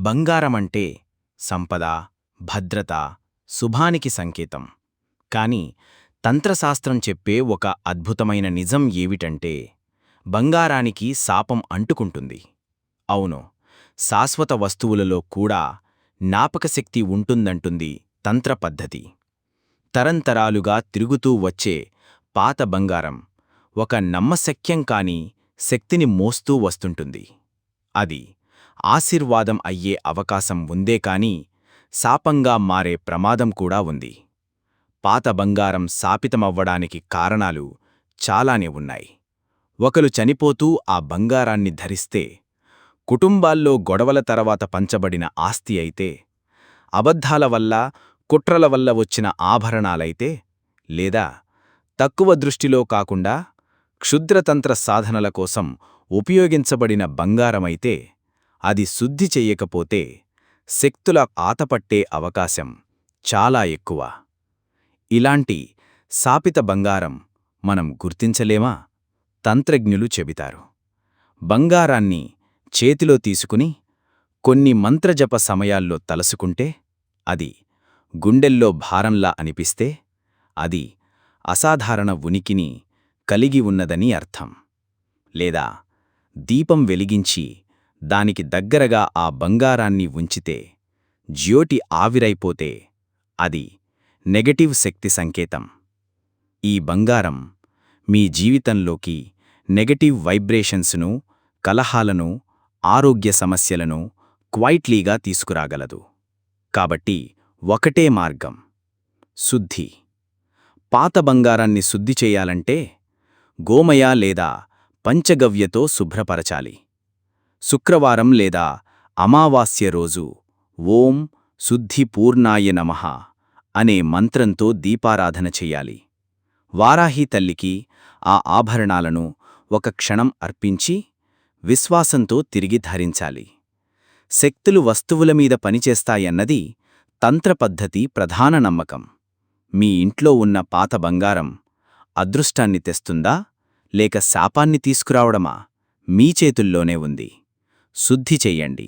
బంగారమంటే సంపద, భద్రత, శుభానికి సంకేతం. కాని తంత్రశాస్త్రం చెప్పే ఒక అద్భుతమైన నిజం ఏవిటంటే బంగారానికి శాపం అంటుకుంటుంది. అవును, శాశ్వత వస్తువులలో కూడా జ్ఞాపకశక్తి ఉంటుందంటుంది తంత్ర పద్ధతి. తరంతరాలుగా తిరుగుతూ వచ్చే పాత బంగారం ఒక నమ్మశక్యం కాని శక్తిని మోస్తూ వస్తుంటుంది. అది ఆశీర్వాదం అయ్యే అవకాశం ఉందే కాని శాపంగా మారే ప్రమాదం కూడా ఉంది. పాత బంగారం శాపితమవ్వడానికి కారణాలు చాలానే ఉన్నాయి. ఒకరు చనిపోతూ ఆ బంగారాన్ని ధరిస్తే, కుటుంబాల్లో గొడవల తర్వాత పంచబడిన ఆస్తి అయితే, అబద్ధాల వల్ల కుట్రల వల్ల వచ్చిన ఆభరణాలైతే, లేదా తక్కువ దృష్టిలో కాకుండా క్షుద్రతంత్ర సాధనల కోసం ఉపయోగించబడిన బంగారమైతే, అది శుద్ధి చెయ్యకపోతే శక్తుల ఆతపట్టే అవకాశం చాలా ఎక్కువ. ఇలాంటి శాపిత బంగారం మనం గుర్తించలేమా? తంత్రజ్ఞులు చెబితారు. బంగారాన్ని చేతిలో తీసుకుని కొన్ని మంత్రజప సమయాల్లో తలసుకుంటే, అది గుండెల్లో భారంలా అనిపిస్తే, అది అసాధారణ ఉనికిని కలిగి ఉన్నదని అర్థం. లేదా దీపం వెలిగించి దానికి దగ్గరగా ఆ బంగారాన్ని ఉంచితే జ్యోతి ఆవిరైపోతే, అది నెగటివ్ శక్తి సంకేతం. ఈ బంగారం మీ జీవితంలోకి నెగటివ్ వైబ్రేషన్స్ను, కలహాలను, ఆరోగ్య సమస్యలను క్వైట్లీగా తీసుకురాగలదు. కాబట్టి ఒకటే మార్గం: శుద్ధి. పాత బంగారాన్ని శుద్ధి చేయాలంటే గోమయ లేదా పంచగవ్యతో శుభ్రపరచాలి. శుక్రవారం లేదా అమావాస్య రోజు ఓం శుద్ధి పూర్ణాయ నమః అనే మంత్రంతో దీపారాధన చెయ్యాలి. వారాహి తల్లికి ఆ ఆభరణాలను ఒక క్షణం అర్పించి విశ్వాసంతో తిరిగి ధరించాలి. శక్తులు వస్తువుల మీద పనిచేస్తాయన్నది తంత్రపద్ధతి ప్రధాన నమ్మకం. మీ ఇంట్లో ఉన్న పాత బంగారం అదృష్టాన్ని తెస్తుందా లేక శాపాన్ని తీసుకురావడమా? మీ చేతుల్లోనే ఉంది. శుద్ధి చెయ్యండి.